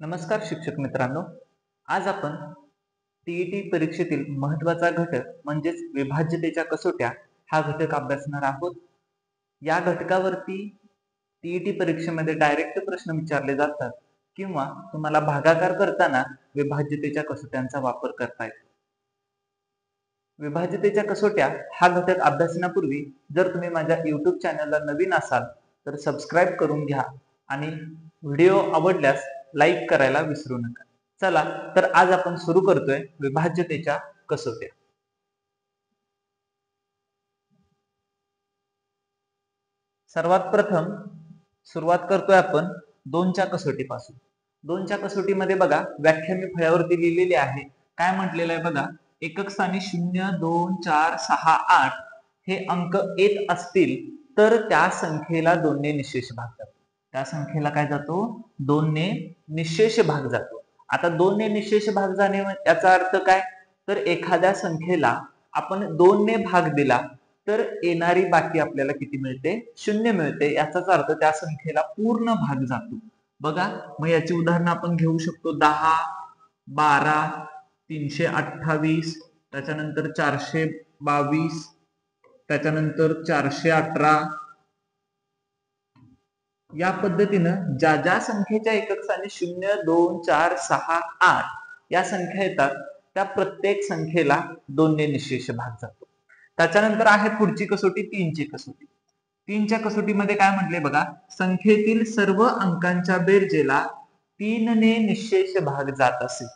नमस्कार शिक्षक मित्रांनो. आज आपण टीईटी परीक्षेतील महत्वाचा घटक म्हणजेच विभाज्यतेच्या कसोट्या हा घटक अभ्यासणार आहोत. या घटकावरती टीईटी परीक्षेमध्ये डायरेक्ट प्रश्न विचारले जातात किंवा तुम्हाला भागाकार करताना विभाज्यतेच्या कसोट्यांचा वापर करता येतो. विभाज्यतेच्या कसोट्या हा घटक अभ्यासण्यापूर्वी जर तुम्ही माझ्या YouTube चॅनलला नवीन असाल तर सबस्क्राईब करून घ्या आणि व्हिडिओ आवडल्यास लाईक करायला विसरू नका. चला तर आज आपण सुरू करतोय विभाज्यतेच्या कसोट्या. सर्वात प्रथम सुरुवात करतोय आपण 2च्या कसोटीपासून. 2च्या कसोटीमध्ये बघा व्याख्या मी फळ्यावरती लिहिलेली आहे. काय म्हटलेलं आहे बघा, एकक स्थानी 0, 2, 4, 6, 8 हे अंक येत असतील तर त्या संख्येला 2 ने निशेष भाग जातो. त्या संख्येला काय जातो? 2 ने निशेष भाग जातो. आता 2 ने निशेष भाग जाणे याचा अर्थ काय? तर एखाद्या संख्येला आपण 2 ने भाग दिला तर येणारी बाकी आपल्याला किती मिळते? 0 मिळते. याचाच अर्थ त्या संख्येला पूर्ण भाग जातो. बघा मग याची उदाहरण आपण घेऊ शकतो. 10, 12, 328, त्याच्यानंतर 422, त्याच्यानंतर 418. या पद्धतीनं ज्या ज्या संख्येच्या एकक स्थानी 0, 2, 4, 6, 8 या संख्या येतात त्या प्रत्येक संख्येला 2 ने निशेष भाग जातो. त्याच्यानंतर आहे पुढची कसोटी 3ची कसोटी. 3च्या कसोटीमध्ये काय म्हटले बघा, संख्येतील सर्व अंकांच्या बेरजेला 3 ने निशेष भाग जात असेल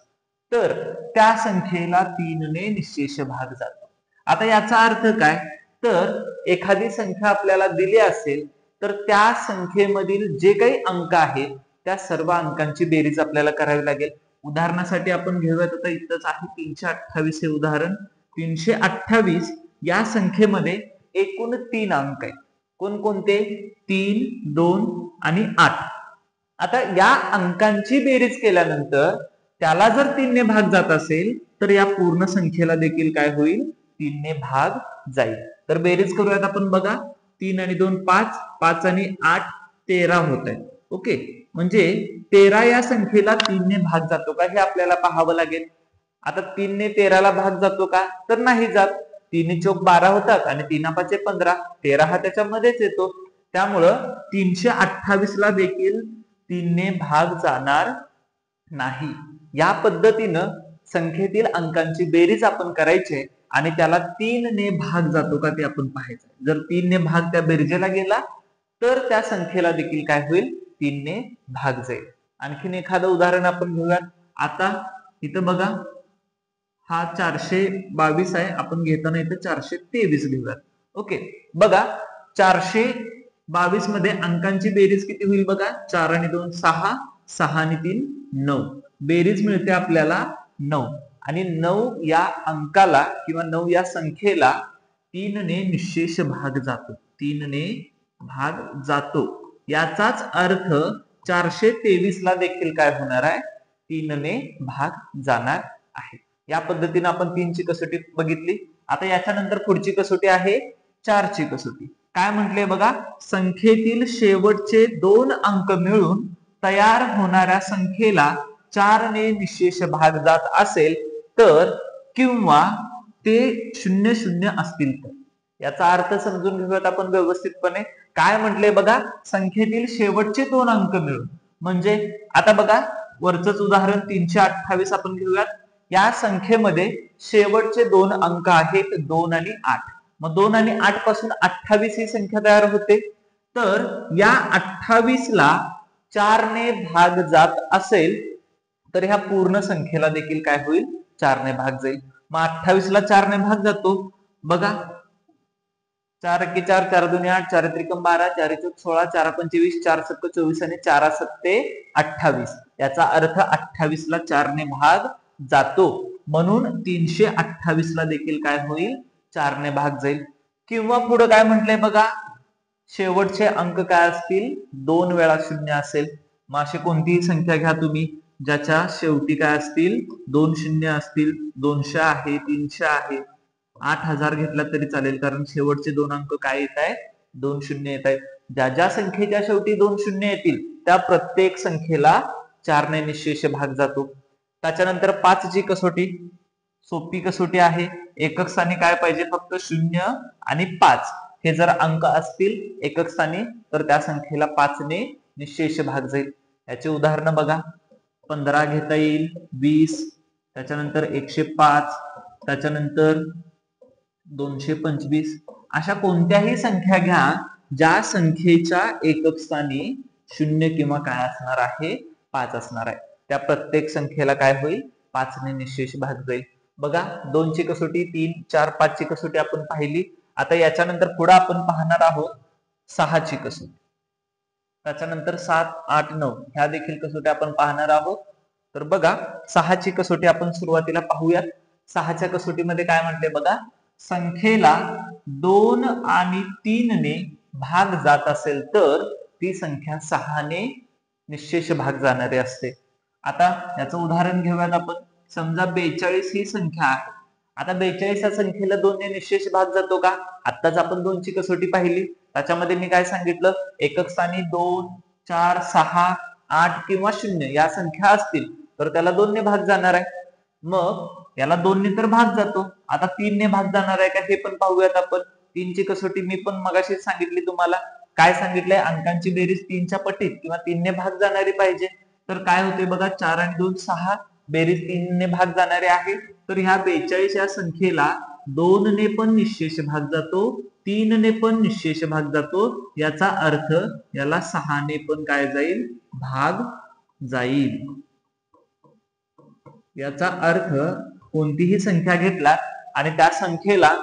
तर त्या संख्येला 3 ने निशेष भाग जातो. आता याचा अर्थ काय? तर एखादी संख्या आपल्याला दिली असेल तर त्या संख्येमधील जे काही अंक आहेत त्या सर्व अंकांची बेरीज आपल्याला करावी लागेल. उदाहरणासाठी आपण घेऊयात. आता इथंच आहे 328 हे उदाहरण. 328 या संख्येमध्ये एकूण 3 अंक आहेत. कोणकोणते? 3, 2 आणि 8. आता या अंकांची बेरीज केल्यानंतर त्याला जर 3 ने भाग जात असेल तर या पूर्ण संख्येला देखील काय होईल? 3 ने भाग जाईल. तर बेरीज करूयात आपण. बघा 3 आणि 2 5, 5 आणि 8 13 होत आहे. ओके, म्हणजे 13 या संख्येला 3 ने भाग जातो का हे आपल्याला पाहावं लागेल. आता 3 ने 13 ला भाग जातो का? तर नाही जात. 3 चौक 12 होतात आणि 3 5 15. 13 हा त्याच्यामध्येच येतो. त्यामुळं 328 ला देखील 3 ने भाग जाणार नाही. या पद्धतीनं संख्येतील अंकांची बेरीज आपण करायची आणि त्याला 3 ने भाग जातो का ते आपण पाहायचं. जर 3 ने भाग त्या बेरजेला गेला तर त्या संख्येला देखील काय होईल? 3 ने भाग जाईल. आणखीन एखादं उदाहरण आपण घेऊयात. आता इथं बघा हा 422 आहे. आपण घेताना इथं 423 घेऊयात. ओके, बघा 422 मध्ये अंकांची बेरीज किती होईल बघा. 4 आणि 2 6, 6 आणि 3 9. बेरीज मिळते आपल्याला 9 आणि 9 या अंकाला किंवा 9 या संख्येला 3 ने निशेष भाग जातो. 3 ने भाग जातो. याचाच अर्थ 423 ला देखील काय होणार आहे? 3 ने भाग जाणार आहे. या पद्धतीने आपण 3ची कसोटी बघितली. आता याच्यानंतर पुढची कसोटी आहे 4ची कसोटी. काय म्हटले बघा, संख्येतील शेवटचे 2 अंक मिळून तयार होणाऱ्या संख्येला 4 ने निशेष भाग जात असेल तर किंवा ते 0 0 असतील तर. याचा अर्थ समजून घेऊयात आपण व्यवस्थितपणे. काय म्हटले बघा, संख्येतील शेवटचे 2 अंक मिळून. म्हणजे आता बघा वरचंच उदाहरण 328 आपण घेऊयात. या संख्येमध्ये शेवटचे 2 अंक आहेत 2 आणि 8. मग 2 आणि 8 पासून 28 ही संख्या तयार होते. तर या 28 ला 4 ने भाग जात असेल तर ह्या पूर्ण संख्येला देखील काय होईल? 4 ने भाग जाईल. मग 28 ला 4 ने भाग जातो. बघा 4 × 4 4 2 8, 4 3 12, 4 4 16, 4 5 20, 4 7 24 आणि 4 7 28. याचा अर्थ 28 ला 4 ने भाग जातो. म्हणून 328 ला देखील काय होईल? 4 ने भाग जाईल. किंवा पुढे काय म्हटलंय बघा, शेवटचे अंक काय असतील? 2 वेळा 0 असेल. मग अशी कोणतीही संख्या घ्या तुम्ही ज्याच्या शेवटी काय असतील? 2 0 असतील. 200 आहे, 300 आहे, 8000 घेतला तरी चालेल, कारण शेवटचे 2 अंक काय येत आहेत? 2 0 येत आहेत. ज्या ज्या संख्येच्या शेवटी 2 0 येतील त्या प्रत्येक संख्येला 4 ने निशेष भाग जातो. त्याच्यानंतर 5 ची कसोटी सोपी कसोटी आहे. एकक स्थानी काय पाहिजे, फक्त 0 आणि 5 हे जर अंक असतील एकक स्थानी तर त्या संख्येला 5 ने निशेष भाग जाईल. याचे उदाहरण बघा. 15 घेता येईल, 20, त्याच्यानंतर 105, त्याच्यानंतर 225. अशा कोणत्याही संख्या घ्या ज्या संख्येच्या एकक स्थानी 0 किंवा काय असणार आहे, 5 असणार आहे. त्या प्रत्येक संख्येला काय होईल, 5 ने निशेष भाग जाईल. बघा 2 ची कसोटी, 3, 4, 5 ची कसोटी आपण पाहिली. आता याच्यानंतर पुढे आपण पाहणार आहोत 6 ची कसोटी. त्याच्यानंतर 7, 8, 9 ह्या देखील कसोटी आपण पाहणार आहोत. तर बघा 6 ची कसोटी आपण सुरुवातीला पाहूयात. 6 च्या कसोटीमध्ये काय म्हणते बघा, संख्येला 2 आणि 3 ने भाग जात असेल तर ती संख्या 6 ने निशेष भाग जाणारी असते. आता याचं उदाहरण घेऊयात आपण. समजा 42 ही संख्या आहे. आता 42 या संख्येला 2 ने निशेष भाग जातो का? आत्ताच आपण 2 ची कसोटी पाहिली. त्याच्यामध्ये मी काय सांगितलं, एकक स्थानी 2, 4, 6, 8 किंवा 0 या संख्या असतील तर त्याला 2 ने भाग जाणार आहे. मग याला 2 ने तर भाग जातो. आता 3 ने भाग जाणार आहे का हे पण पाहूयात आपण. 3 ची कसोटी मी पण मगाशीच सांगितली तुम्हाला. काय सांगितलंय, अंकांची बेरीज 3 च्या पटीत किंवा 3 ने भाग जाणारी पाहिजे. तर काय होते बघा, 4 आणि 2 6, बेरीज 3 ने भाग जाणारे आहे. तर ह्या 42 या संख्येला 2 ने पण निशेष भाग जातो, 3 ने पण निशेष भाग जातो. याचा अर्थ याला 6 ने पण काय जाईल, भाग जाईल. याचा अर्थ कोणतीही संख्या घेतला आणि त्या संख्येला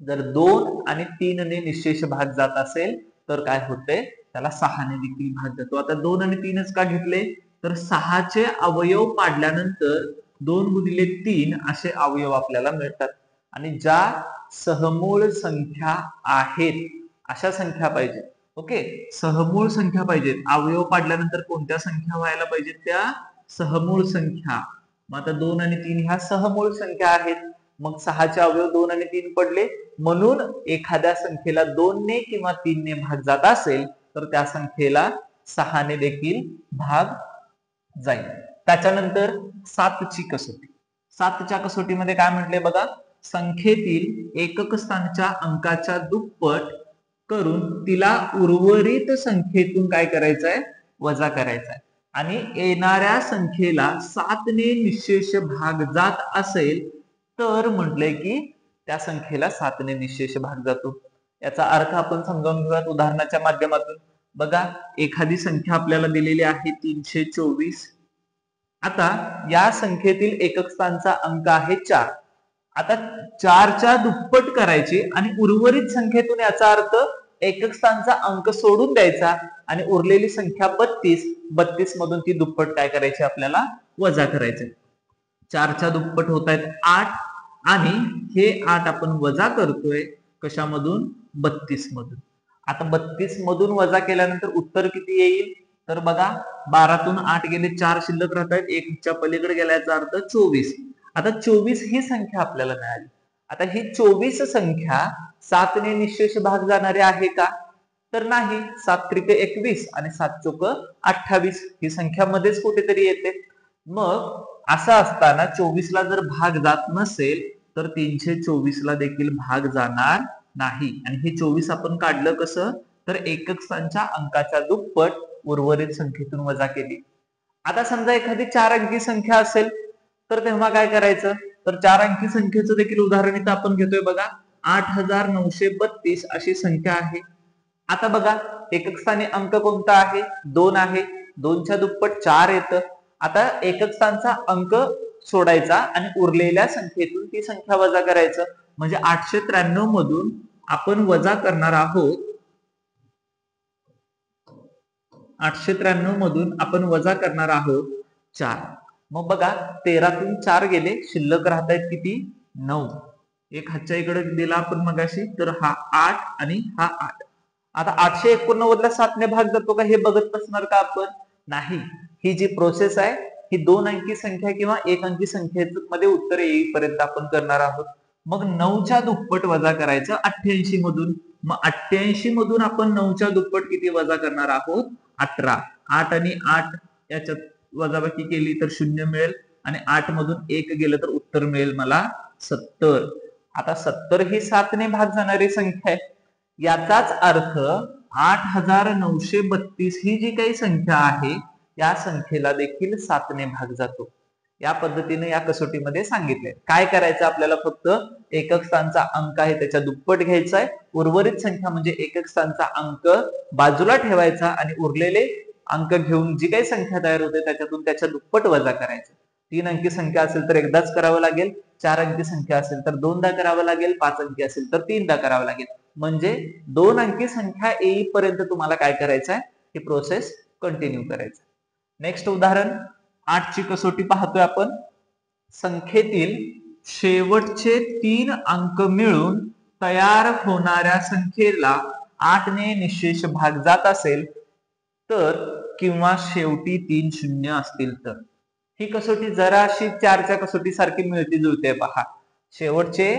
जर 2 आणि 3 ने निशेष भाग जात असेल तर काय होते, त्याला 6 ने देखील भाग जातो. आता 2 आणि 3च का घेतले, तर 6 चे अवयव पाडल्यानंतर 2 गुणिले 3 असे अवयव आपल्याला मिळतात. आणि ज्या सहमूळ संख्या आहेत अशा संख्या पाहिजे. ओके, सहमूळ संख्या पाहिजेत. अवयव पाडल्यानंतर कोणत्या संख्या व्हायला पाहिजेत, त्या सहमूळ संख्या. मग आता 2 आणि 3 ह्या सहमूळ संख्या आहेत. मग 6 चे अवयव 2 आणि 3 पडले, म्हणून एखाद्या संख्येला 2 ने किंवा 3 ने भाग जात असेल तर त्या संख्येला 6 ने देखील भाग जाईल. त्याच्यानंतर 7 ची कसोटी. 7 च्या कसोटीमध्ये काय म्हटले बघा, संख्येतील एकक स्थानच्या अंकाच्या दुप्पट करून तिला उर्वरित संख्येतून काय करायचंय, वजा करायचंय. आणि येणाऱ्या संख्येला 7 ने निशेष भाग जात असेल तर म्हटलंय की त्या संख्येला 7 ने निशेष भाग जातो. याचा अर्थ आपण समजावून घेऊयात उदाहरणाच्या माध्यमातून. बघा एखादी संख्या आपल्याला दिलेली आहे 324. आता या संख्येतील एकक स्थानचा अंक आहे 4. आता 4 च्या दुप्पट करायची आणि उर्वरित संख्येतून, याचा अर्थ एकक स्थानचा अंक सोडून द्यायचा आणि उरलेली संख्या 32 मधून ती दुप्पट काय करायची, आपल्याला वजा करायचे. 4 च्या दुप्पट होत आहेत 8 आणि हे 8 आपण वजा करतोय कशामधून, 32 मधून. आता 32 मधून वजा केल्यानंतर उत्तर किती येईल, तर बघा 12तून 8 गेले, 4 शिल्लक राहत आहेत, 1 च्या पलीकडे गेल्याचा अर्थ 24. आता 24 ही संख्या आपल्याला मिळाली. आता ही 24 संख्या 7 ने निशेष भाग जाणारी आहे का, तर नाही. 7 त्रिके 21 आणि 7 चोक 28 ही संख्या मध्येच कुठेतरी येते. मग असं असताना 24 ला जर भाग जात नसेल तर 324 ला देखील भाग जाणार नाही. आणि हे 24 आपण काढलं कसं, तर एकक स्थानच्या अंकाच्या दुप्पट उर्वरित संख्येतून वजा केली. आता समजा एखादी 4 अंकी संख्या असेल तर तेव्हा काय करायचं, तर 4 अंकी संख्येचं देखील उदाहरण इथं आपण घेतोय बघा. 8932 अशी संख्या आहे. आता बघा एकक स्थानी अंक कोणता आहे, 2 आहे. 2 च्या दुप्पट 4 येतं. आता एकक स्थानचा अंक सोडायचा आणि उरलेल्या संख्येतून ती संख्या वजा करायचं. म्हणजे 893 मधून आपण वजा करणार आहोत, 893 मधून आपण वजा करणार आहोत 4. मग बघा 13तून 4 गेले, शिल्लक राहत आहेत किती, 9. एक हातच्या इकडे दिला आपण मगाशी, तर हा 8 आणि हा 8. आता 889 ला 7 ने भाग जातो का हे बघत बसणार का आपण, नाही. ही जी प्रोसेस आहे ही 2 अंकी संख्या किंवा 1 अंकी संख्येमध्ये उत्तर येईपर्यंत आपण करणार आहोत. मग 9 च्या दुप्पट वजा करायचं 88 मधून. मग 88 मधून आपण 9 च्या दुप्पट किती वजा करणार आहोत, 18. 8 आणि 8 याच्यात वजाबाकी केली तर 0 मिळेल आणि 8 मधून 1 गेलं तर उत्तर मिळेल मला 70. आता 70 ही 7 ने भाग जाणारी संख्या आहे. याचाच अर्थ 8932 ही जी काही संख्या आहे या संख्येला देखील 7 ने भाग जातो. या पद्धतीने या कसोटीमध्ये सांगितले. काय करायचं आपल्याला, फक्त एकक स्थानचा अंक आहे त्याच्या दुप्पट घ्यायचा आहे. उर्वरित संख्या म्हणजे एकक स्थानचा अंक बाजूला ठेवायचा आणि उरलेले अंक घेऊन जी काही संख्या तयार होते त्याच्यातून त्याच्या दुप्पट वजा करायचं. 3 अंकी संख्या असेल तर एकदाच करावं लागेल, 4 अंकी संख्या असेल तर दोनदा करावं लागेल, 5 अंकी असेल तर तीनदा करावं लागेल. म्हणजे 2 अंकी संख्या येईपर्यंत तुम्हाला काय करायचं आहे, ही प्रोसेस कंटिन्यू करायचं. नेक्स्ट उदाहरण 8 ची कसोटी पाहतोय आपण. संख्येतील शेवटचे 3 अंक मिळून तयार होणाऱ्या संख्येला 8 ने निशेष भाग जात असेल तर किंवा शेवटी 3 शून्य असतील तर. ही कसोटी जराशी 4च्या कसोटी सारखी मिळती जुळते पहा. शेवटचे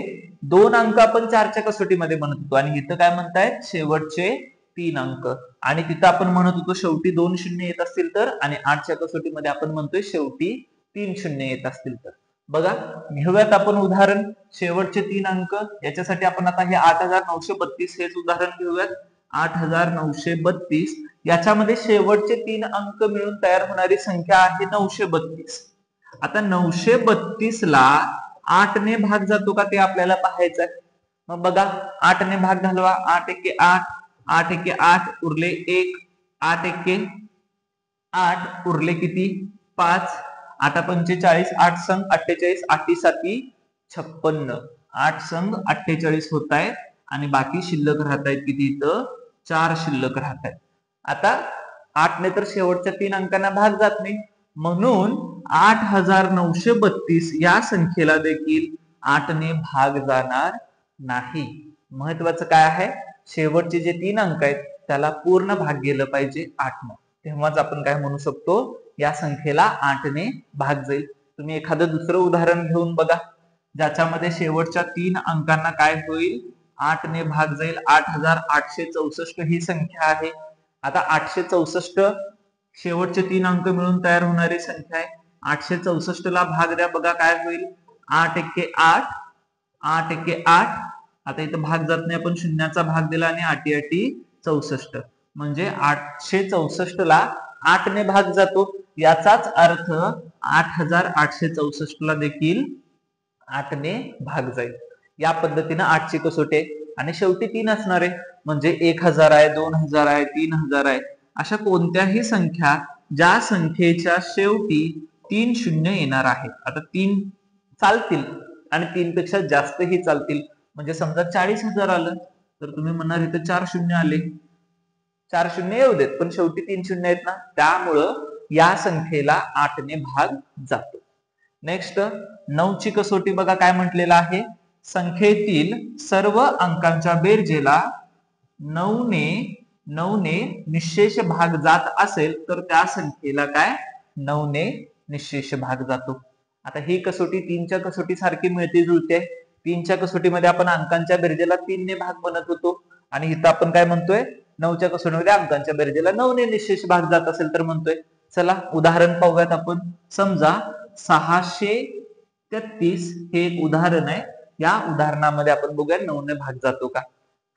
2 अंक आपण 4च्या कसोटीमध्ये म्हणत होतो आणि इथं काय म्हणतायत, शेवटचे 3 अंक. आणि तिथं आपण म्हणत होतो शेवटी 2 शून्य येत असतील तर, आणि 8च्या कसोटीमध्ये आपण म्हणतोय शेवटी 3 शून्य येत असतील तर. बघा, घेऊयात आपण उदाहरण. शेवटचे 3 अंक याच्यासाठी आपण आता हे 8932 हेच उदाहरण घेऊयात. 8932 याच्यामध्ये शेवटचे 3 अंक मिळून तयार होणारी संख्या आहे 932. आता 932 ला 8 ने भाग जातो का ते आपल्याला पाहायचं आहे. मग बघा, 8 ने भाग घालवा. 8 एके 8, 8 एके 8 उरले 1, 8 एके 8 उरले किती 5, 8 45, 8 संग 48, 8 साती 56, 8 संग 48 होत आहेत आणि बाकी शिल्लक राहत आहेत किती, इथं 4 शिल्लक राहत आहेत. आता 8 ने तर शेवटच्या 3 अंकांना भाग जात नाही, म्हणून 8932 या संख्येला देखील 8 ने भाग जाणार नाही. महत्वाचं काय आहे, शेवटचे जे 3 अंक आहेत त्याला पूर्ण भाग गेलं पाहिजे 8 ने, तेव्हाच आपण काय म्हणू शकतो, या संख्येला 8 ने भाग जाईल. तुम्ही एखादं दुसरं उदाहरण घेऊन बघा ज्याच्यामध्ये शेवटच्या 3 अंकांना काय होईल, 8 ने भाग जाईल. 8864 ही संख्या आहे. आता 864 शेवटचे 3 अंक मिळून तयार होणारी संख्या आहे. 864 ला भाग द्या, बघा काय होईल, 8 एके 8, 8 एके 8. आता इथं भाग जात नाही, आपण शून्याचा भाग दिला आणि 8 8 64, म्हणजे 864 ला 8 ने भाग जातो. याचाच अर्थ 8864 ला देखील 8 ने भाग जाईल. या पद्धतीने 8 ची कसोटी आहे आणि शेवटी 3 असणार आहे, म्हणजे 1000 आहे, 2000 आहे, 3000 आहे. अशा कोणत्याही संख्या ज्या संख्येच्या शेवटी 3 शून्य येणार आहेत. आता 3 चालतील आणि 3 पेक्षा जास्तही चालतील. म्हणजे समजा 40,000 आलं तर तुम्ही म्हणणार इथं 4 शून्य आले, 4 शून्य येऊ देत, पण शेवटी 3 शून्य आहेत ना, त्यामुळं या संख्येला 8 ने भाग जातो. नेक्स्ट 9 ची कसोटी बघा काय म्हटलेलं आहे. संख्येतील सर्व अंकांच्या बेरजेला 9 ने निशेष भाग जात असेल तर त्या संख्येला काय, 9 ने निशेष भाग जातो. आता ही कसोटी 3च्या कसोटी सारखी मिळते जुळते. 3च्या कसोटीमध्ये आपण अंकांच्या बेरजेला 3 ने भाग बनत होतो आणि इथं आपण काय म्हणतोय, 9च्या कसोटीमध्ये अंकांच्या बेरजेला 9 ने निशेष भाग जात असेल तर म्हणतोय. चला उदाहरण पाहूयात आपण. समजा 633 हे एक उदाहरण आहे. या उदाहरणामध्ये आपण बघूया 9 ने भाग जातो का.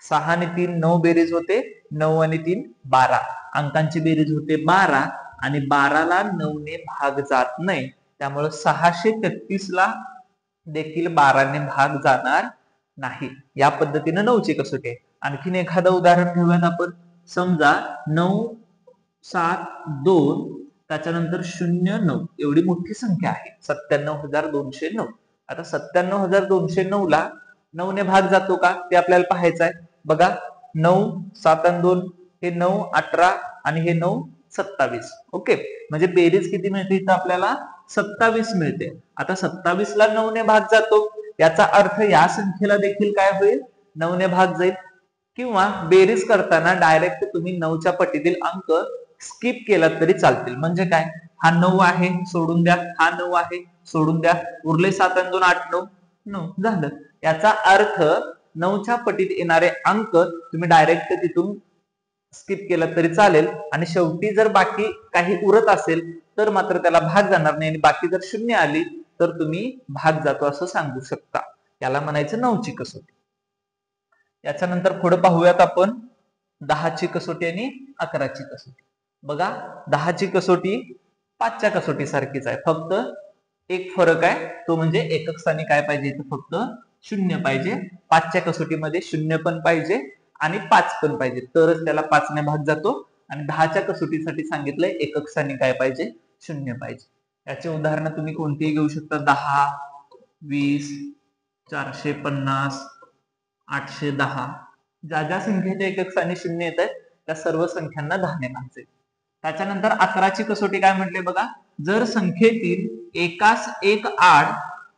6 आणि 3 9 बेरीज होते, 9 आणि 3 12, अंकांची बेरीज होते 12 आणि 12 ला 9 ने भाग जात नाही, त्यामुळे 633 ला देखील 12 ने भाग जाणार नाही. या पद्धतीने 9 ची कसोटी आहे. आणखीन एखादं उदाहरण घेऊयात आपण. समजा 9 7 2 त्याच्यानंतर 0 9 एवढी मोठी संख्या आहे, 97209. आता 97209 ला 9 ने भाग जातो का ते आपल्याला पाहायचं आहे. बघा 9 7 आणि 2 हे 9 18 आणि हे 9 27. ओके, म्हणजे बेरीज किती मिळते इथं आपल्याला, 27 मिळते. आता 27 ला 9 ने भाग जातो, याचा अर्थ या संख्येला देखील काय होईल, 9 ने भाग जाईल. किंवा बेरीज करताना डायरेक्ट तुम्ही 9च्या पटीतील अंक स्किप केला तरी चालतील. म्हणजे काय, हा 9 आहे सोडून द्या, हा 9 आहे सोडून द्या, उरले 7 आणि 2 8 9 9 झालं. याचा अर्थ 9च्या पटीत येणारे अंक तुम्ही डायरेक्ट तिथून स्किप केलं तरी चालेल, आणि शेवटी जर बाकी काही उरत असेल तर मात्र त्याला भाग जाणार नाही, आणि बाकी जर शून्य आली तर तुम्ही भाग जातो असं सांगू शकता. याला म्हणायचं 9ची कसोटी. याच्यानंतर पुढे पाहूयात आपण 10ची कसोटी आणि 11ची कसोटी. बघा, 10ची कसोटी 5च्या कसोटी सारखीच आहे, फक्त एक फरक आहे, तो म्हणजे एकक स्थानी काय पाहिजे, इथं फक्त 0 पाहिजे. 5च्या कसोटीमध्ये 0 पण पाहिजे आणि 5 पण पाहिजे, तरच त्याला 5 ने भाग जातो. आणि 10च्या कसोटीसाठी सांगितलंय एकक स्थानी काय पाहिजे, 0 पाहिजे. याचे उदाहरण तुम्ही कोणतेही घेऊ शकता. 10, 20, 450, 810. ज्या ज्या संख्येच्या एकक स्थानी 0 येत आहेत त्या सर्व संख्यांना 10 ने भाग जाईल. त्याच्यानंतर 11ची कसोटी काय म्हटले बघा, जर संख्येतील एकास एक आड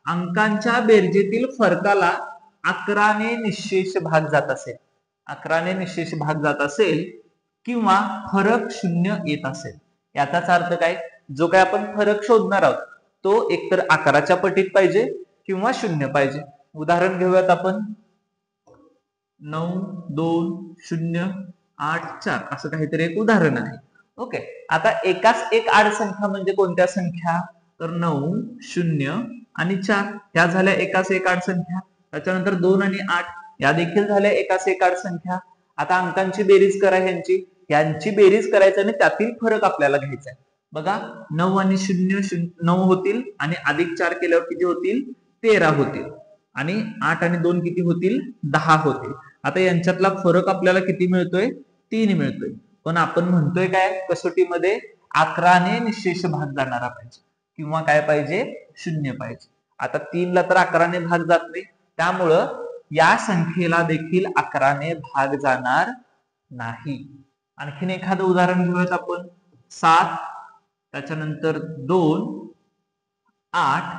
अंकांच्या बेरजेतील फरकाला 11 ने निःशेष भाग जात असेल, 11 ने निःशेष भाग जात असेल किंवा फरक 0 येत असेल. याचाच अर्थ काय, जो काय आपण फरक शोधणार आहोत तो एकतर 11च्या पटीत पाहिजे किंवा 0 पाहिजे. उदाहरण घेऊयात आपण. 9, 2, 0, 8, 4 असं काहीतरी एक उदाहरण आहे. ओके, आता एकाच एक आड संख्या म्हणजे कोणत्या संख्या, तर 9, 0 आणि 4 ह्या झाल्या एकाच एक आड संख्या. त्याच्यानंतर 2 आणि 8 या देखील झाल्या एकाच एक आड संख्या. आता अंकांची बेरीज करा, यांची बेरीज करायची आणि त्यातील फरक आपल्याला घ्यायचा आहे. बघा, 9 आणि 0 9 होतील आणि अधिक 4 केल्यावर किती होतील, 13 होतील, आणि 8 आणि 2 किती होतील, 10 होतील. आता यांच्यातला फरक आपल्याला किती मिळतोय, 3 मिळतोय. पण आपण म्हणतोय काय, कसोटीमध्ये 11 ने निःशेष भाग जाणारा पाहिजे किंवा काय पाहिजे, 0 पाहिजे. आता 3 ला तर 11 ने भाग जात नाही, त्यामुळं या संख्येला देखील 11 ने भाग जाणार नाही. आणखीन एखादं उदाहरण घेऊयात आपण. 7, त्याच्यानंतर 2, 8,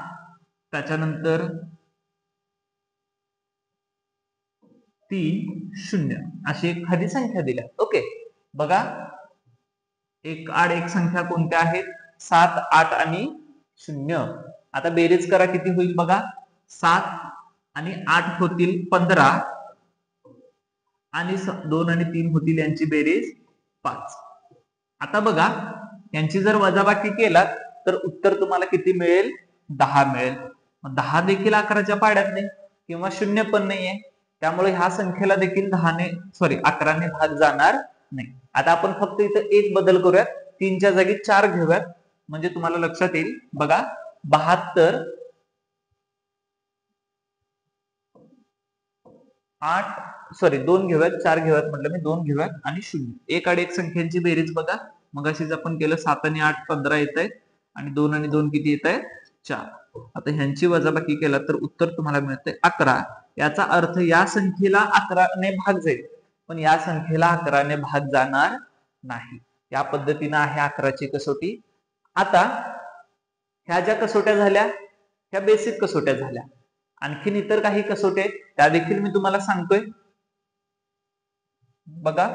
त्याच्यानंतर 3, 0 अशी एखादी संख्या दिल्या. ओके, बघा, एक आड एक संख्या कोणत्या आहेत, 7, 8 आणि 0. आता बेरीज करा, किती होईल बघा, 7 आणि 8 होतील 15 आणि 2 आणि 3 होतील यांची बेरीज 5. आता बघा, यांची जर वजाबाकी केलात तर उत्तर तुम्हाला किती मिळेल, 10 मिळेल. 10 देखील 11च्या पाड्यात नाही किंवा 0 पण नाहीये, त्यामुळे ह्या संख्येला देखील 11 ने भाग जाणार नाही. आता आपण फक्त इथं एक बदल करूयात, 3च्या जागी 4 घेऊयात, म्हणजे तुम्हाला लक्षात येईल. बघा, 72, 2 घेऊयात, 4 घेऊयात म्हटलं मी, 2 घेऊयात आणि 0. एक आड एक संख्यांची बेरीज बघा, मग अशीच आपण केलं, 7 आणि 8 15 येत आहेत आणि 2 आणि 2 किती येत आहेत, 4. आता ह्यांची वजाबाकी केला तर उत्तर तुम्हाला मिळतंय 11. याचा अर्थ या संख्येला 11 ने भाग जाईल, पण या संख्येला 11 ने भाग जाणार नाही. या पद्धतीने आहे 11ची कसोटी. आता ह्या ज्या कसोट्या झाल्या ह्या बेसिक कसोट्या झाल्या. आणखीन इतर काही कसोट्या आहेत, त्या देखील मी तुम्हाला सांगतोय. बघा,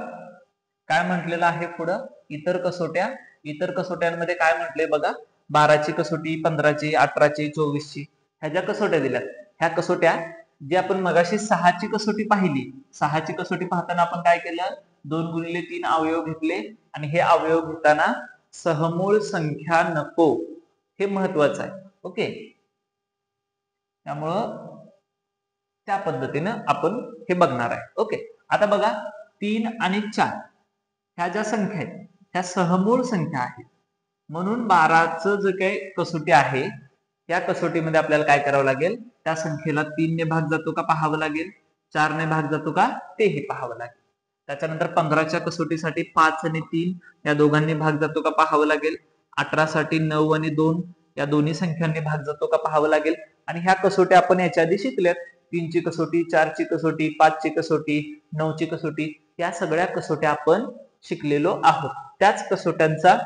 काय म्हटलेलं आहे पुढं, इतर कसोट्या. इतर कसोट्यांमध्ये काय म्हटलंय बघा, 12ची कसोटी, 15ची, 18ची, 24ची, ह्या ज्या कसोट्या दिल्यात, ह्या कसोट्या जी आपण मगाशी 6ची कसोटी पाहिली, 6ची कसोटी पाहताना आपण काय केलं, 2 x 3 अवयव घेतले आणि हे अवयव घेताना सहमूळ संख्या नको, हे महत्वाचं आहे. ओके, त्यामुळं त्या पद्धतीनं आपण हे बघणार आहे. ओके, आता बघा, 3 आणि 4 ह्या ज्या संख्या आहेत ह्या सहमूळ संख्या आहेत, म्हणून 12चं जे काही कसोटी आहे त्या कसोटीमध्ये आपल्याला काय करावं लागेल, त्या संख्येला 3 ने भाग जातो का पाहावं लागेल, 4 ने भाग जातो का तेही पाहावं लागेल. त्याच्यानंतर 15च्या कसोटीसाठी 5 आणि 3 या दोघांनी भाग जातो का पाहावं लागेल. 18 साठी 9 आणि 2 या दोन्ही संख्यांनी भाग जातो का पाहावं लागेल. आणि ह्या कसोट्या आपण याच्या आधी शिकल्यात, 3ची कसोटी, 4ची कसोटी, 5ची कसोटी, 9ची कसोटी, या सगळ्या कसोट्या आपण शिकलेलो आहोत. त्याच कसोट्यांचा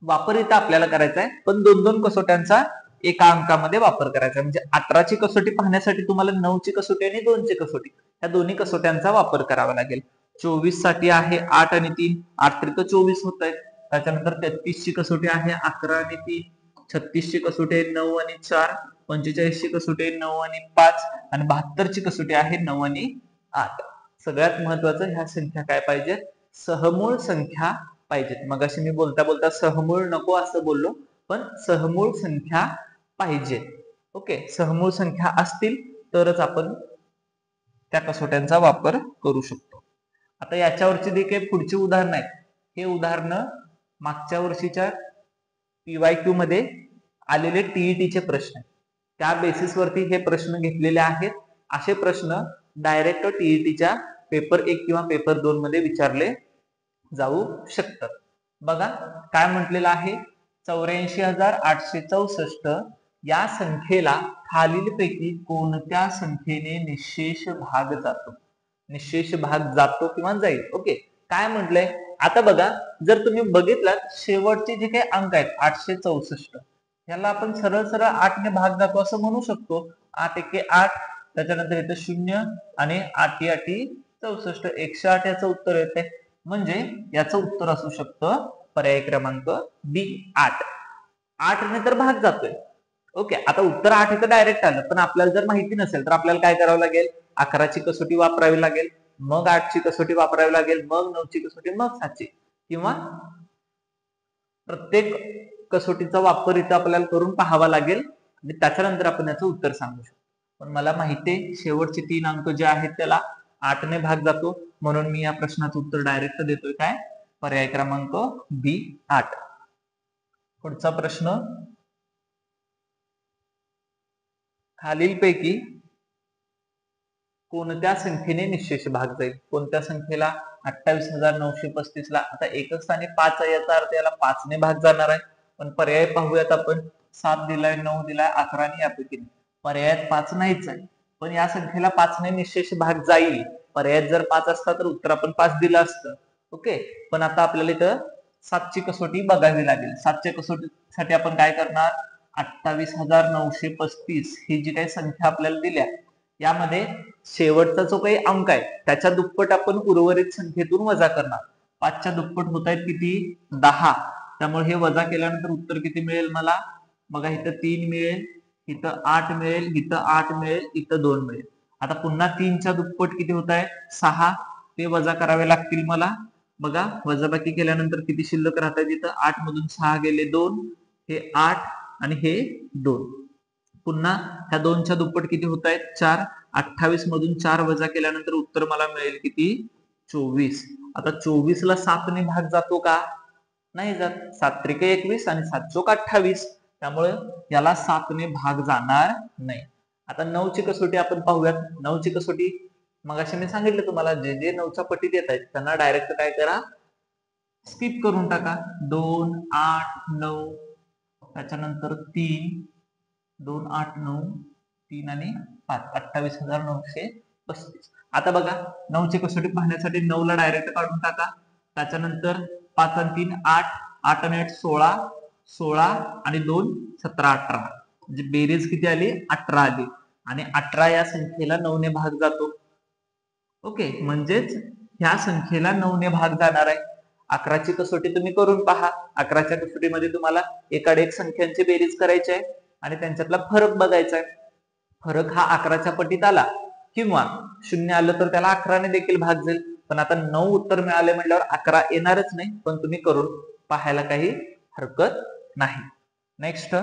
वापर इथं आपल्याला करायचा आहे, पण 2-2 कसोट्यांचा एका अंकामध्ये वापर करायचा. म्हणजे 18ची कसोटी पाहण्यासाठी तुम्हाला 9ची कसोटी आणि 2ची कसोटी या दोन्ही कसोट्यांचा वापर करावा लागेल. 24 साठी आहे 8 आणि 3, 8 त्रिक 24 होत आहेत. त्याच्यानंतर 33ची कसोटी आहे 11 आणि 3, 36ची कसोटी आहे 9 आणि 4, 45ची कसोटी आहे 9 आणि 5 आणि 72ची कसोटी आहे 9 आणि 8. सगळ्यात महत्वाचं, ह्या संख्या काय पाहिजे, सहमूळ संख्या पाहिजेत. मगाशी मी बोलता बोलता सहमूळ नको असं बोललो, पण सहमूळ संख्या पाहिजे. ओके, सहमूळ संख्या असतील तरच आपण त्या कसोट्यांचा वापर करू शकतो. आता याच्यावरची देखील पुढची उदाहरण आहेत. हे उदाहरण मागच्या वर्षीच्या PYQ मध्ये आलेले TET प्रश्न आहेत. त्या बेसिसवरती हे प्रश्न घेतलेले आहेत. असे प्रश्न डायरेक्ट TETच्या पेपर 1 किंवा पेपर 2 मध्ये विचारले जाऊ शकतात. बघा काय म्हटलेलं आहे, 84,864 या संख्येला खालीलपैकी कोणत्या संख्येने निशेष भाग जातो. निशेष भाग जातो किंवा जाईल. ओके, काय म्हटलंय आता बघा, जर तुम्ही बघितलात शेवटचे जे काही अंक आहेत 864, याला आपण सरळ सरळ 8 ने भाग जातो असं म्हणू शकतो. 8 एके 8, त्याच्यानंतर येतं 0 आणि 8 8 64, 108 याचं उत्तर येते. म्हणजे याचं उत्तर असू शकतं पर्याय क्रमांक B 8. 8 ने तर भाग जातोय. ओके, आता उत्तर 8 इथं डायरेक्ट आलं, पण आपल्याला जर माहिती नसेल तर आपल्याला काय करावं लागेल, 11ची कसोटी वापरावी लागेल, मग 8ची कसोटी वापरावी लागेल, मग 9ची कसोटी, मग 7ची, किंवा प्रत्येक कसोटीचा वापर इथं आपल्याला करून पाहावा लागेल आणि त्याच्यानंतर आपण याचं उत्तर सांगू शकतो. पण मला माहिती आहे शेवटचे 3 अंक जे आहेत त्याला 8 ने भाग जातो, म्हणून मी या प्रश्नाचं उत्तर डायरेक्ट देतोय काय, पर्याय क्रमांक B 8. पुढचा प्रश्न, खालीलपैकी कोणत्या संख्येने निशेष भाग जाईल. कोणत्या संख्येला, 28,935 ला. आता एकच स्थानी 5 आहे, याचा अर्थ याला 5 ने भाग जाणार आहे. पण पर्याय पाहूयात आपण, 7 दिलाय, 9 दिलाय, 11 आणि यापैकी पर्यायात 5 नाहीच आहे. पण या संख्येला 5 ने निशेष भाग जाईल. पर्यायात जर 5 असता तर उत्तर आपण 5 दिलं असतं. ओके, पण आता आपल्याला इथं 7ची कसोटी बघावी लागेल. 7च्या कसोटीसाठी आपण काय करणार, 28,935 ही जी काही संख्या आपल्याला दिल्या, यामध्ये शेवटचा जो काही अंक आहे त्याच्या दुप्पट आपण उर्वरित संख्येतून वजा करणार. 5च्या दुप्पट होत आहेत किती, 10. त्यामुळे हे वजा केल्यानंतर उत्तर किती मिळेल मला, बघा इथं 3 मिळेल, इथं 8 मिळेल, इथं 8 मिळेल, इथं 2 मिळेल. आता पुन्हा 3च्या दुप्पट किती होत आहे, 6. ते वजा करावे लागतील मला. बघा वजाबाकी केल्यानंतर किती शिल्लक राहत आहे, इथं 8 मधून 6 गेले 2, हे 8 आणि हे 2. पुन्हा ह्या 2च्या दुप्पट किती होत आहेत, 4. 28 मधून 4 वजा केल्यानंतर उत्तर मला मिळेल किती, 24. आता 24 ला 7 ने भाग जातो का, नाही जात. 7 त्रिके 21 आणि 7 चोक 28, त्यामुळे याला 7 ने भाग जाणार नाही. आता 9ची कसोटी आपण पाहूयात. 9ची कसोटी मगाशी मी सांगितलं तुम्हाला, जे जे 9च्या पटीत येत आहेत त्यांना डायरेक्ट काय करा, स्किप करून टाका. 2 8 9, त्याच्यानंतर 3 2 8 9, 3 आणि 5, 28,935. आता बघा 9ची कसोटी पाहण्यासाठी 9 ला डायरेक्ट काढून टाका. त्याच्यानंतर 5 आणि 3 8, 8 आणि 8 16, 16 आणि 2 17 18, म्हणजे बेरीज किती आली, 18 आली. आणि 18 या संख्येला 9 ने भाग जातो. ओके, म्हणजेच ह्या संख्येला 9 ने भाग जाणार आहे. 11ची कसोटी तुम्ही करून पहा. 11च्या कसोटीमध्ये तुम्हाला एकाड-एक संख्यांची बेरीज करायची आहे आणि त्यांच्यातला फरक बघायचा आहे. फरक हा 11च्या पटीत आला किंवा 0 आलं तर त्याला 11 ने देखील भाग जाईल. पण आता 9 उत्तर मिळाले म्हटल्यावर 11 येणारच नाही, पण तुम्ही करून पाहायला काही हरकत नाही. नेक्स्ट,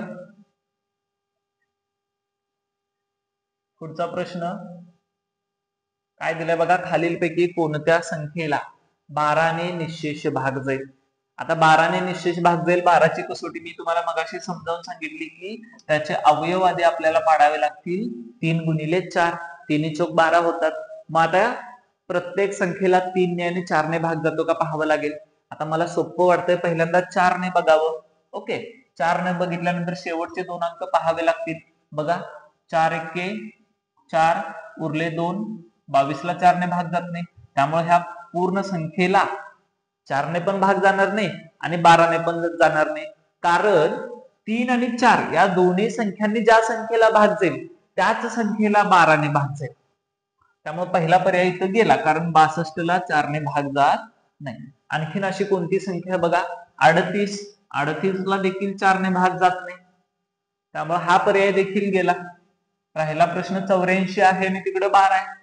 पुढचा प्रश्न काय दिलाय बघा, खालीलपैकी कोणत्या संख्येला 12 ने निशेष भाग जाईल. आता 12 ने निशेष भाग जाईल. 12ची कसोटी मी तुम्हाला मगाशी समजावून सांगितली की त्याचे अवयव आधी आपल्याला पाडावे लागतील. 3 गुणिले 4, 3 चोक 12 होतात. मग आता प्रत्येक संख्येला 3 ने आणि 4 ने भाग जातो का पाहावं लागेल. आता मला सोपं वाटतंय, पहिल्यांदा 4 ने बघावं. ओके, 4 ने बघितल्यानंतर शेवटचे 2 अंक पाहावे लागतील. बघा 4 एके 4, उरले 2, 22 ला 4 ने भाग जात नाही, त्यामुळे ह्या पूर्ण संख्येला 4 ने पण भाग जाणार नाही आणि 12 ने पण जाणार नाही. कारण 3 आणि 4 या दोन्ही संख्यांनी ज्या संख्येला भाग जाईल त्याच संख्येला 12 ने भाग जाईल. त्यामुळे पहिला पर्याय इथं गेला, कारण 62 ला 4 ने भाग जात नाही. आणखीन अशी कोणती संख्या बघा, 38. 38 ला देखील 4 ने भाग जात नाही, त्यामुळे हा पर्याय देखील गेला. राहिला प्रश्न 84 आहे आणि तिकडे 12 आहे.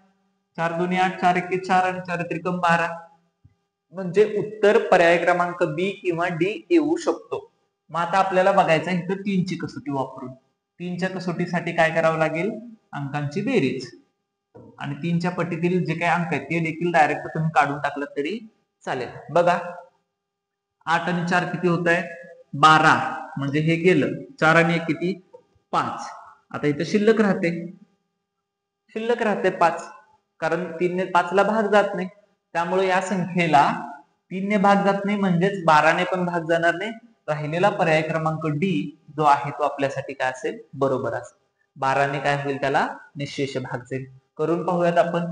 4 दुनी 8, 4 एके 4 आणि 4 त्रिकम 12. म्हणजे उत्तर पर्याय क्रमांक बी किंवा डी येऊ शकतो. मग आता आपल्याला बघायचं इथं 3ची कसोटी वापरून. 3च्या कसोटीसाठी काय करावं लागेल? अंकांची बेरीज आणि 3च्या पटीतील जे काही अंक आहेत ते देखील डायरेक्ट तुम्ही काढून टाकलं तरी चालेल. बघा 8 आणि 4 किती होत आहे? 12. म्हणजे हे गेलं. 4 आणि 1 किती? 5. आता इथं शिल्लक राहते 5, कारण 3 ने 5 ला भाग जात नाही. त्यामुळे या संख्येला 3 ने भाग जात नाही, म्हणजेच 12 ने पण भाग जाणार नाही. राहिलेला पर्याय क्रमांक डी जो आहे तो आपल्यासाठी काय असेल? बरोबर असेल. 12 ने काय होईल? त्याला निशेष भाग जाईल. करून पाहूयात आपण.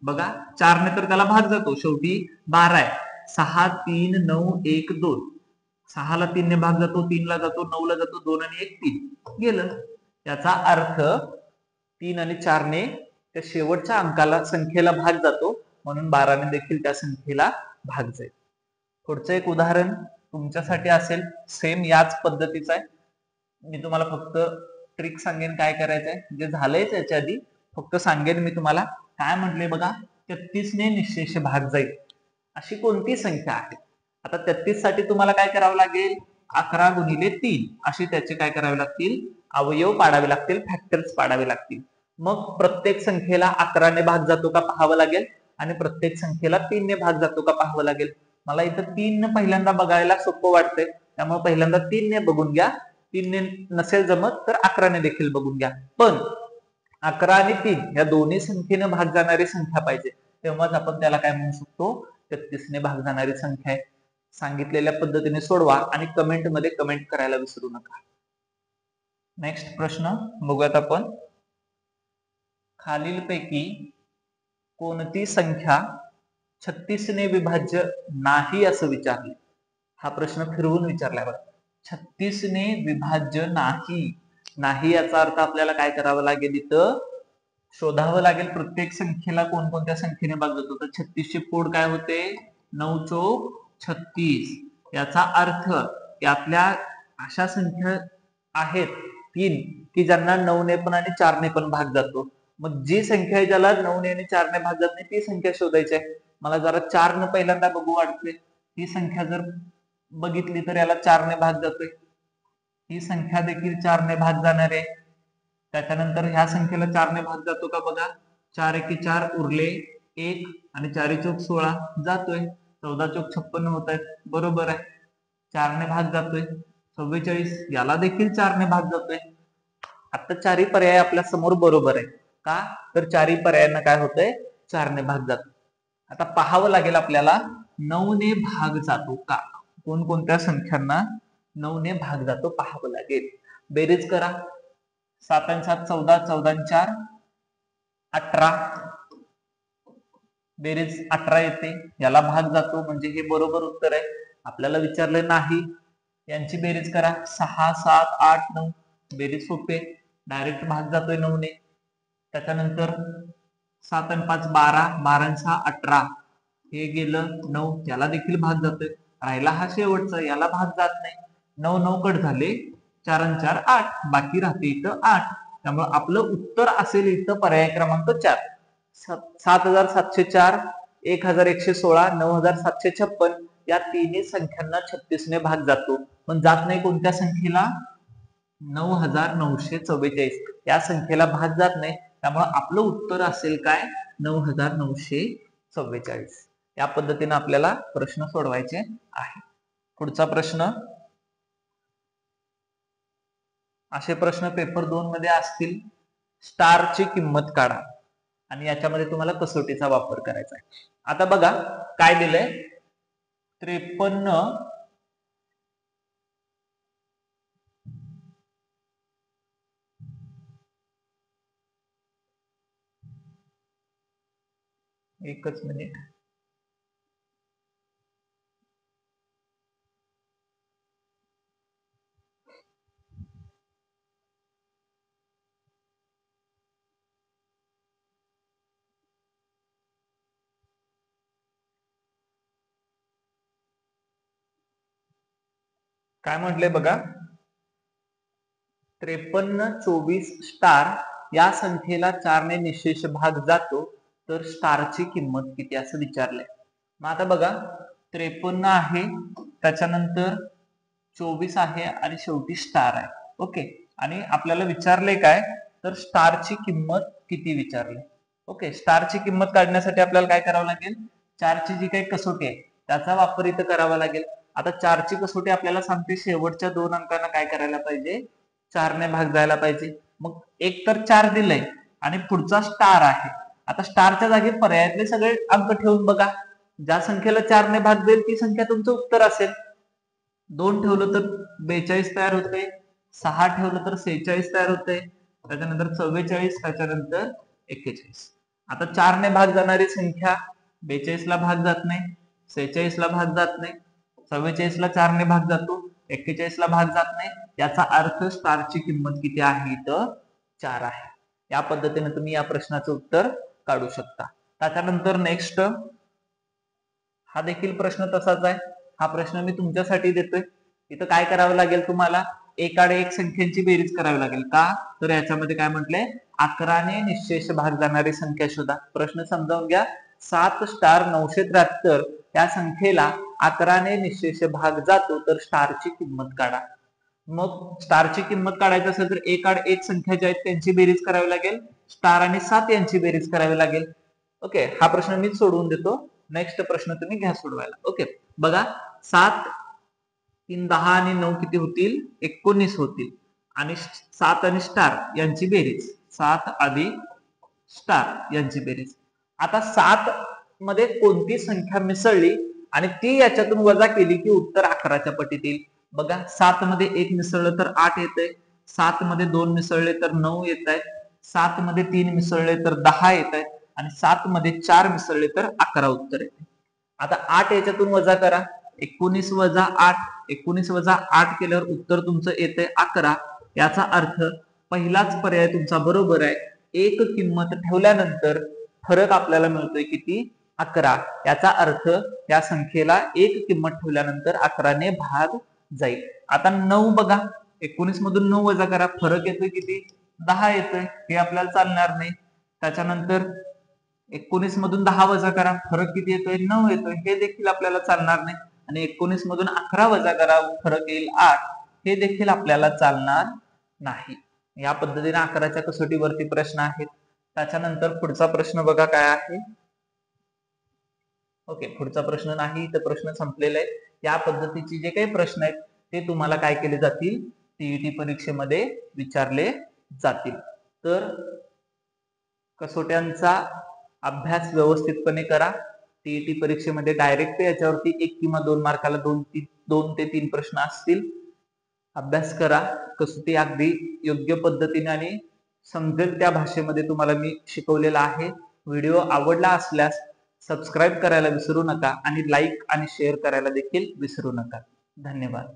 बघा 4 ने तर त्याला भाग जातो, शेवटी 12 आहे. 6, 3, 9, 1, 2. 6 ला 3 ने भाग जातो, 3 ला जातो, 9 ला जातो, 2 आणि 1 3 गेलं. याचा अर्थ 3 आणि 4 ने त्या शेवटच्या अंकाला संख्येला भाग जातो, म्हणून 12 ने देखील त्या संख्येला भाग जाईल. पुढचं एक उदाहरण तुमच्यासाठी असेल, सेम याच पद्धतीचं आहे. मी तुम्हाला फक्त ट्रिक सांगेन काय करायचंय, जे झालंय त्याच्या आधी फक्त सांगेन मी तुम्हाला. काय म्हटले बघा, 33 ने निशेष भाग जाईल अशी कोणती संख्या आहे? आता 33 साठी तुम्हाला काय करावं लागेल? 11 गुणिले 3 अशी त्याचे काय करावे लागतील? अवयव पाडावे लागतील, फॅक्टर्स पाडावे लागतील. मग प्रत्येक संख्येला 11 ने भाग जातो का पाहावं लागेल आणि प्रत्येक संख्येला 3 ने भाग जातो का पाहावं लागेल. मला इथं 3 ने पहिल्यांदा बघायला सोपं वाटतंय, त्यामुळे पहिल्यांदा 3 ने बघून घ्या. 3 ने नसेल जमत तर 11 ने देखील बघून घ्या. पण 11 आणि 3 या दोन्ही संख्येने भाग जाणारी संख्या पाहिजे, तेव्हाच आपण त्याला काय म्हणू शकतो? 33 ने भाग जाणारी संख्या आहे. सांगितलेल्या पद्धतीने सोडवा आणि कमेंट मध्ये कमेंट करायला विसरू नका. नेक्स्ट प्रश्न बघूयात आपण. खालीलपैकी कोणती संख्या 36 ने विभाज्य नाही असं विचारले. हा प्रश्न फिरवून विचारलाय बघा. 36 ने विभाज्य नाही याचा अर्थ आपल्याला काय करावं लागेल? इथं शोधावं लागेल प्रत्येक संख्येला कोणकोणत्या संख्येने भाग जातो. तर 36 चे पोड काय होते? 9 चौक 36. याचा अर्थ यातल्या अशा संख्या आहेत 3 की ज्यांना 9 ने पण आणि 4 ने पण भाग जातो. मग जी संख्या आहे ज्याला 9 ने आणि 4 ने भाग जात नाही ती संख्या शोधायची आहे. मला जरा 4 ने पहिल्यांदा बघू वाटते. ही संख्या जर बघितली तर याला 4 ने भाग जातोय. ही संख्या देखील 4 ने भाग जाणार आहे. त्याच्यानंतर ह्या संख्येला 4 ने भाग जातो का बघा. 4 एके 4 उरले 1 आणि 4 चौक 16 जातोय. 14 चौक 56 होत आहेत. बरोबर आहे. 4 ने भाग जातोय. 44 याला देखील 4 ने भाग जातोय. आता चारही पर्याय आपल्या समोर बरोबर आहे. का तर चारही पर्यायांना काय होतंय? 4 ने भाग जातो. आता पाहावं लागेल आपल्याला 9 ने भाग जातो का. कोणकोणत्या संख्यांना 9 ने भाग जातो पाहावं लागेल. बेरीज करा. 7 आणि 7 14, 14 आणि 4 18. बेरीज 18 येते. याला भाग जातो म्हणजे हे बरोबर उत्तर आहे. आपल्याला विचारलं नाही. यांची बेरीज करा. 6, 7, 8, 9. बेरीज सोपी आहे. डायरेक्ट भाग जातोय 9 ने. त्याच्यानंतर 7 आणि 5 12, 12 आणि 6 18. हे गेलं 9, याला देखील भाग जातोय. राहिला हा शेवटचा, याला भाग जात नाही. 9 9 कट झाले. 4 आणि 4 8. बाकी राहते इथं 8. त्यामुळे आपलं उत्तर असेल इथं पर्याय क्रमांक 4. 7704, 1116, 9756 या तिन्ही संख्यांना 36 ने भाग जातो. पण जात नाही कोणत्या संख्येला? 9944. या संख्येला भाग जात नाही. त्यामुळे आपलं उत्तर असेल काय? 9944. या पद्धतीने आपल्याला प्रश्न सोडवायचे आहे. पुढचा प्रश्न. असे प्रश्न पेपर 2 मध्ये असतील. स्टारची किंमत काढा आणि याच्यामध्ये तुम्हाला कसोटीचा वापर करायचा आहे. आता बघा काय दिलंय. 53 एकच मिनिट. काय म्हटलंय बघा. 5324 स्टार या संख्येला 4 ने निशेष भाग जातो तर स्टारची किंमत किती असं विचारलंय. मग आता बघा 53 आहे, त्याच्यानंतर 24 आहे आणि शेवटी स्टार आहे. ओके, आणि आपल्याला विचारले काय, तर स्टारची किंमत किती विचारली. ओके, स्टारची किंमत काढण्यासाठी आपल्याला काय करावं लागेल, 4ची जी काही कसोटी आहे त्याचा वापर इथं करावा लागेल. आता 4ची कसोटी आपल्याला सांगते शेवटच्या 2 अंकांना काय करायला पाहिजे, 4ने भाग जायला पाहिजे. मग एक तर 4 दिलंय आणि पुढचा स्टार आहे. आता स्टारच्या जागी पर्यायातले सगळे अंक ठेवून बघा, ज्या संख्येला 4ने भाग देईल ती संख्या तुमचं उत्तर असेल. 2 ठेवलं तर 42 तयार होते, 6 ठेवलं तर 46 तयार होते, त्याच्यानंतर 44, त्याच्यानंतर 41. आता 4ने भाग जाणारी संख्या 42 ला भाग जात नाही, 46 ला भाग जात नाही, 44 ला 4ने भाग जातो, 41 ला भाग जात नाही. याचा अर्थ स्टारची किंमत किती आहे, तर 4 आहे. या पद्धतीने तुम्ही या प्रश्नाचं उत्तर काढू शकता. त्याच्यानंतर नेक्स्ट, हा देखील प्रश्न तसाच आहे. हा प्रश्न मी तुमच्यासाठी देतोय. इथं काय करावं लागेल तुम्हाला, एकाड एक संख्यांची बेरीज करावी लागेल. का, तर याच्यामध्ये काय म्हटलंय, 11ने निशेष भाग जाणारी संख्या शोधा. प्रश्न समजावून घ्या. 7 स्टार 973 या संख्येला 11ने निशेष भाग जातो, तर स्टारची किंमत काढा. मग स्टारची किंमत काढायची असेल तर एकाड एक संख्या ज्या आहेत त्यांची बेरीज करावी लागेल, स्टार आणि 7 यांची बेरीज करावी लागेल. ओके, हा प्रश्न मी सोडवून देतो. नेक्स्ट प्रश्न तुम्ही घ्या सोडवायला. ओके, बघा, 7 3 10 आणि 9 किती होतील, 19 होतील. आणि 7 आणि स्टार यांची बेरीज, 7 अधिक स्टार यांची बेरीज. आता 7 मध्ये कोणती संख्या मिसळली आणि ती याच्यातून वजा केली की उत्तर 11च्या पटीत येईल. बघा, 7 मध्ये 1 मिसळलं तर 8 येतंय, 7 मध्ये 2 मिसळले तर 9 येत आहेत, 7 मध्ये 3 मिसळले तर 10 येत आहेत, आणि 7 मध्ये 4 मिसळले तर 11 उत्तर येते. आता 8 याच्यातून वजा करा, 19 वजा 8, 19 वजा 8 केल्यावर उत्तर तुमचं येते 11. याचा अर्थ पहिलाच पर्याय तुमचा बरोबर आहे. एक किंमत ठेवल्यानंतर फरक आपल्याला मिळतोय किती, 11. याचा अर्थ या संख्येला एक किंमत ठेवल्यानंतर 11ने भाग जाईल. आता 9 बघा, 19 मधून 9 वजा करा, फरक येतोय किती, 10 येतोय. हे आपल्याला चालणार नाही. त्याच्यानंतर 19 मधून 10 वजा करा, फरक किती येतोय, 9 येतोय. हे देखील आपल्याला चालणार नाही. आणि 19 मधून 11 वजा करा, फरक येईल 8. हे देखील आपल्याला चालणार नाही. या पद्धतीने 11च्या कसोटीवरती प्रश्न आहेत. त्याच्यानंतर पुढचा प्रश्न बघा काय आहे. ओके, पुढचा प्रश्न नाही, तर प्रश्न संपलेला आहे. या पद्धतीचे जे काही प्रश्न आहेत ते तुम्हाला काय केले जातील, टीईटी परीक्षेमध्ये विचारले जातील. तर कसोट्यांचा अभ्यास व्यवस्थितपणे करा. टीईटी परीक्षेमध्ये डायरेक्ट याच्यावरती 1 किंवा 2 मार्काला 2 ते 3 प्रश्न असतील. अभ्यास करा. कसोटी अगदी योग्य पद्धतीने आणि समजेल त्या भाषेमध्ये तुम्हाला मी शिकवलेला आहे. व्हिडिओ आवडला असल्यास सबस्क्राईब करायला विसरू नका आणि लाईक आणि शेअर करायला देखील विसरू नका. धन्यवाद.